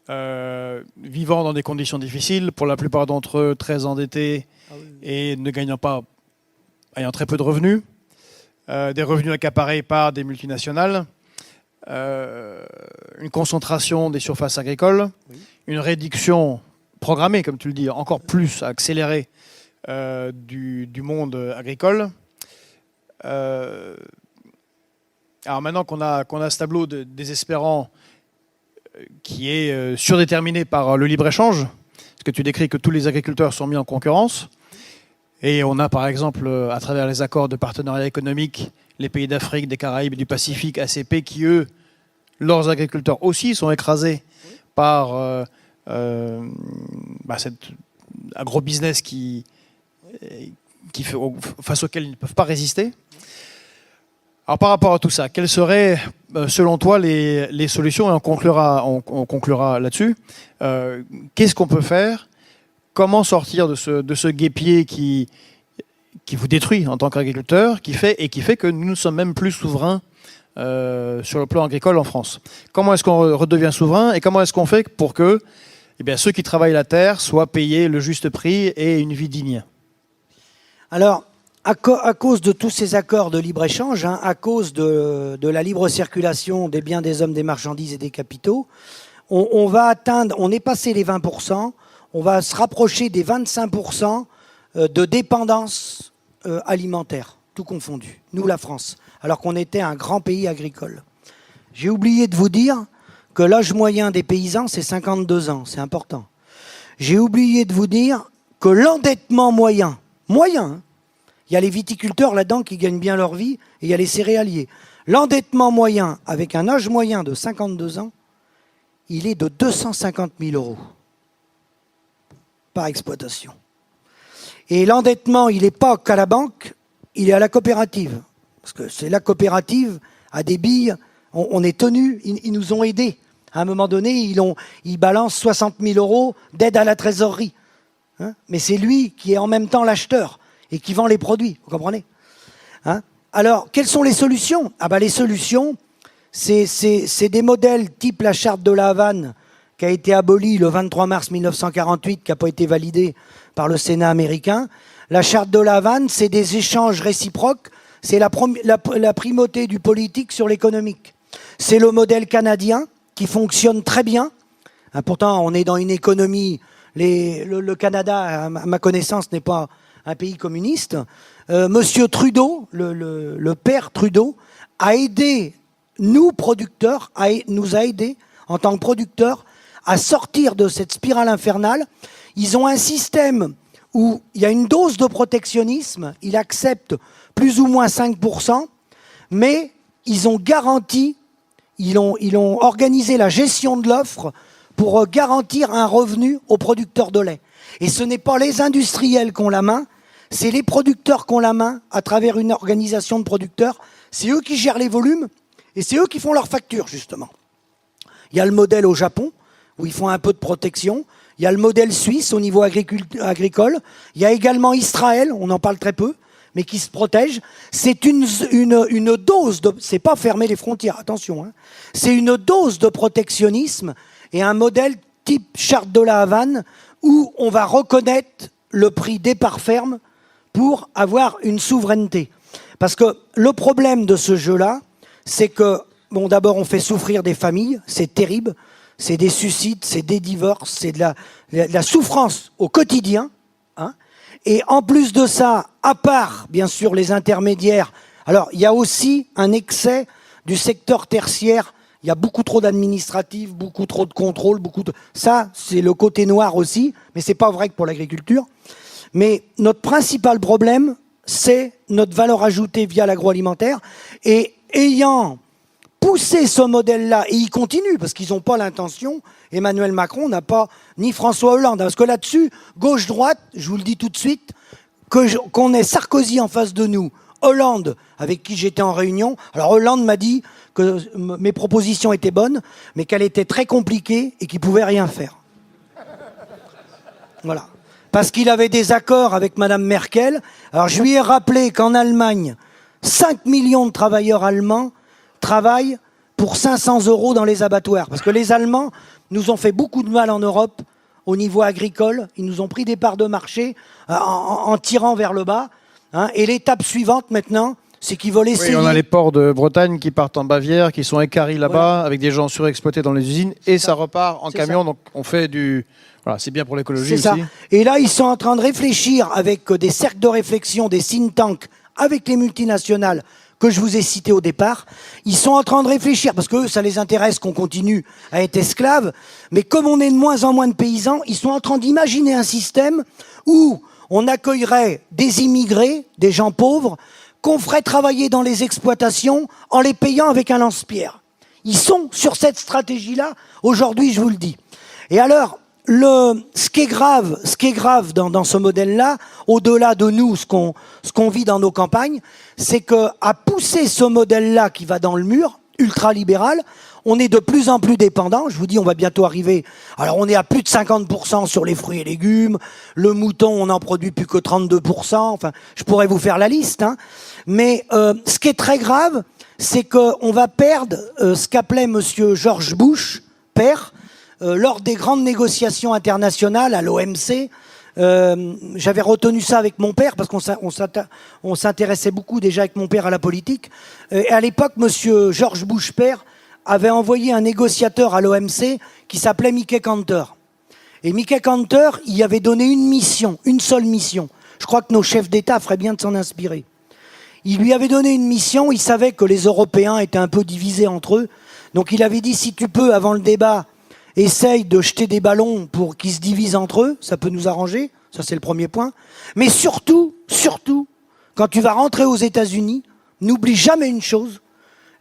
[SPEAKER 1] vivant dans des conditions difficiles, pour la plupart d'entre eux très endettés et ne gagnant pas, ayant très peu de revenus, des revenus accaparés par des multinationales, une concentration des surfaces agricoles, une réduction programmée, comme tu le dis, encore plus accélérée du monde agricole. Alors maintenant qu'on a ce tableau désespérant qui est surdéterminé par le libre-échange, parce que tu décris que tous les agriculteurs sont mis en concurrence, et on a par exemple, à travers les accords de partenariat économique, les pays d'Afrique, des Caraïbes et du Pacifique, ACP, qui eux, leurs agriculteurs aussi sont écrasés par cet agro-business face auquel ils ne peuvent pas résister. Alors par rapport à tout ça, quelles seraient, selon toi, les solutions? Et on conclura là-dessus. Qu'est-ce qu'on peut faire? Comment sortir de ce guêpier qui vous détruit en tant qu'agriculteur, qui fait que nous ne sommes même plus souverains sur le plan agricole en France? Comment est-ce qu'on redevient souverain et comment est-ce qu'on fait pour que ceux qui travaillent la terre soient payés le juste prix et une vie digne?
[SPEAKER 2] Alors, à cause de tous ces accords de libre-échange, à cause de la libre circulation des biens, des hommes, des marchandises et des capitaux, on va atteindre, on est passé les 20%, on va se rapprocher des 25% de dépendance alimentaire, tout confondu, nous la France, alors qu'on était un grand pays agricole. J'ai oublié de vous dire que l'âge moyen des paysans, c'est 52 ans, c'est important. J'ai oublié de vous dire que l'endettement moyen, il y a les viticulteurs là-dedans qui gagnent bien leur vie, et il y a les céréaliers. L'endettement moyen, avec un âge moyen de 52 ans, il est de 250 000 euros par exploitation. Et l'endettement, il n'est pas qu'à la banque, il est à la coopérative. Parce que c'est la coopérative, à des billes, on est tenus, ils nous ont aidés. À un moment donné, ils balancent 60 000 euros d'aide à la trésorerie. Mais c'est lui qui est en même temps l'acheteur et qui vend les produits, vous comprenez? Alors, quelles sont les solutions? Les solutions, c'est des modèles type la charte de La Havane, qui a été abolie le 23 mars 1948, qui n'a pas été validée par le Sénat américain. La charte de La Havane, c'est des échanges réciproques, c'est la primauté du politique sur l'économique. C'est le modèle canadien qui fonctionne très bien. Pourtant, on est dans une économie... Le Canada, à ma connaissance, n'est pas un pays communiste. Monsieur Trudeau, le père Trudeau, a aidé nous, producteurs, nous a aidés en tant que producteurs à sortir de cette spirale infernale. Ils ont un système où il y a une dose de protectionnisme, il accepte plus ou moins 5%, mais ils ont garanti, ils ont organisé la gestion de l'offre pour garantir un revenu aux producteurs de lait. Et ce n'est pas les industriels qui ont la main, c'est les producteurs qui ont la main à travers une organisation de producteurs. C'est eux qui gèrent les volumes et c'est eux qui font leurs factures, justement. Il y a le modèle au Japon, où ils font un peu de protection. Il y a le modèle suisse au niveau agricole. Il y a également Israël, on en parle très peu, mais qui se protège. C'est une dose de... C'est pas fermer les frontières, attention. Hein. C'est une dose de protectionnisme et un modèle type charte de la Havane où on va reconnaître le prix des parts fermes pour avoir une souveraineté. Parce que le problème de ce jeu-là, c'est que, bon, d'abord, on fait souffrir des familles, c'est terrible. C'est des suicides, c'est des divorces, c'est de la souffrance au quotidien. Hein. Et en plus de ça, à part, bien sûr, les intermédiaires, alors il y a aussi un excès du secteur tertiaire. Il y a beaucoup trop d'administratifs, beaucoup trop de contrôles, ça, c'est le côté noir aussi, mais c'est pas vrai que pour l'agriculture. Mais notre principal problème, c'est notre valeur ajoutée via l'agroalimentaire. Et ayant pousser ce modèle-là, et ils continuent, parce qu'ils n'ont pas l'intention, Emmanuel Macron n'a pas, ni François Hollande, parce que là-dessus, gauche-droite, je vous le dis tout de suite, qu'on ait Sarkozy en face de nous, Hollande, avec qui j'étais en réunion, alors Hollande m'a dit que mes propositions étaient bonnes, mais qu'elles étaient très compliquées et qu'il ne pouvait rien faire. Voilà. Parce qu'il avait des accords avec Madame Merkel. Alors je lui ai rappelé qu'en Allemagne, 5 millions de travailleurs allemands travaillent pour 500 € dans les abattoirs. Parce que les Allemands nous ont fait beaucoup de mal en Europe au niveau agricole. Ils nous ont pris des parts de marché en tirant vers le bas. Hein. Et l'étape suivante maintenant, c'est qu'ils veulent essayer...
[SPEAKER 1] Oui, on a les ports de Bretagne qui partent en Bavière, qui sont équarris là-bas, voilà, avec des gens surexploités dans les usines. Et ça repart en camion. Ça. Donc on fait du... Voilà, c'est bien pour l'écologie aussi. Ça.
[SPEAKER 2] Et là, ils sont en train de réfléchir avec des cercles de réflexion, des think tanks, avec les multinationales, que je vous ai cité au départ, ils sont en train de réfléchir, parce que ça les intéresse qu'on continue à être esclaves, mais comme on est de moins en moins de paysans, ils sont en train d'imaginer un système où on accueillerait des immigrés, des gens pauvres, qu'on ferait travailler dans les exploitations en les payant avec un lance-pierre. Ils sont sur cette stratégie-là, aujourd'hui, je vous le dis. Et alors, ce qui est grave dans ce modèle-là, au-delà de nous, ce qu'on vit dans nos campagnes, c'est qu'à pousser ce modèle-là qui va dans le mur, ultralibéral, on est de plus en plus dépendant. Je vous dis, on va bientôt arriver. Alors, on est à plus de 50% sur les fruits et légumes. Le mouton, on n'en produit plus que 32%. Enfin, je pourrais vous faire la liste. Hein. Mais ce qui est très grave, c'est qu'on va perdre ce qu'appelait monsieur George Bush, père, lors des grandes négociations internationales à l'OMC. J'avais retenu ça avec mon père parce qu'on s'intéressait beaucoup déjà avec mon père à la politique. Et à l'époque, monsieur George Bush père avait envoyé un négociateur à l'OMC qui s'appelait Mickey Cantor. Et Mickey Cantor, il avait donné une mission, une seule mission. Je crois que nos chefs d'État feraient bien de s'en inspirer. Il lui avait donné une mission, il savait que les Européens étaient un peu divisés entre eux. Donc il avait dit, si tu peux, avant le débat, essaye de jeter des ballons pour qu'ils se divisent entre eux, ça peut nous arranger, ça c'est le premier point. Mais surtout, quand tu vas rentrer aux États-Unis, n'oublie jamais une chose,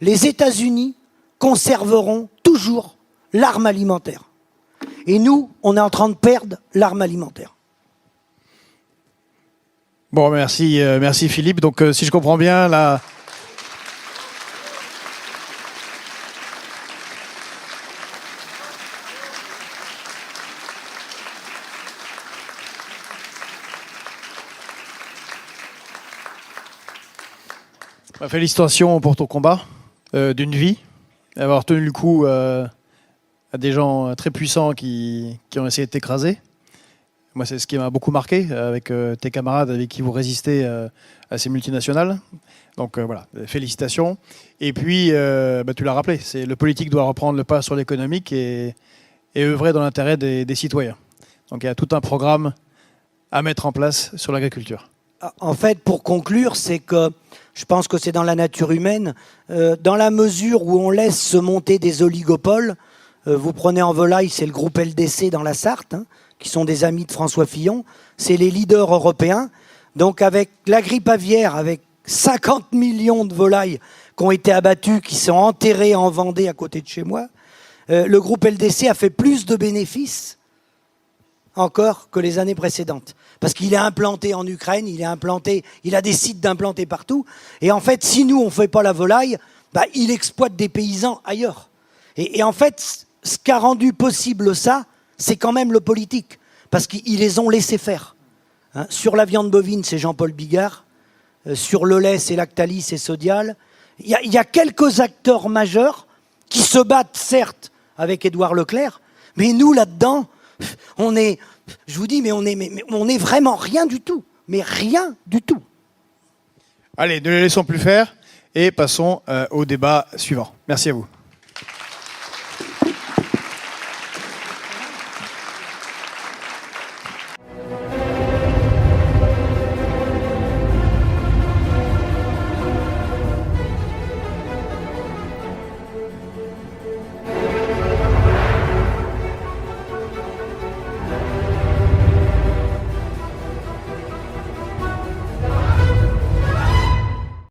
[SPEAKER 2] les États-Unis conserveront toujours l'arme alimentaire. Et nous, on est en train de perdre l'arme alimentaire.
[SPEAKER 1] Bon, merci Philippe. Donc si je comprends bien, là... Félicitations pour ton combat d'une vie, avoir tenu le coup à des gens très puissants qui ont essayé de t'écraser. Moi, c'est ce qui m'a beaucoup marqué avec tes camarades avec qui vous résistez à ces multinationales. Donc voilà, félicitations. Et puis, tu l'as rappelé, le politique doit reprendre le pas sur l'économique et œuvrer dans l'intérêt des citoyens. Donc il y a tout un programme à mettre en place sur l'agriculture.
[SPEAKER 2] En fait, pour conclure, c'est que je pense que c'est dans la nature humaine, dans la mesure où on laisse se monter des oligopoles, vous prenez en volaille, c'est le groupe LDC dans la Sarthe, hein, qui sont des amis de François Fillon, c'est les leaders européens. Donc avec la grippe aviaire, avec 50 millions de volailles qui ont été abattues, qui sont enterrées en Vendée à côté de chez moi, le groupe LDC a fait plus de bénéfices encore que les années précédentes. Parce qu'il est implanté en Ukraine, il a des sites d'implantés partout. Et en fait, si nous, on ne fait pas la volaille, il exploite des paysans ailleurs. Et en fait, ce qu'a rendu possible ça, c'est quand même le politique. Parce qu'ils les ont laissés faire. Hein, sur la viande bovine, c'est Jean-Paul Bigard. Sur le lait, c'est Lactalis et Sodial. Il y a quelques acteurs majeurs qui se battent, certes, avec Édouard Leclerc, mais nous, là-dedans, on est vraiment rien du tout. Mais rien du tout.
[SPEAKER 1] Allez, ne les laissons plus faire et passons au débat suivant. Merci à vous.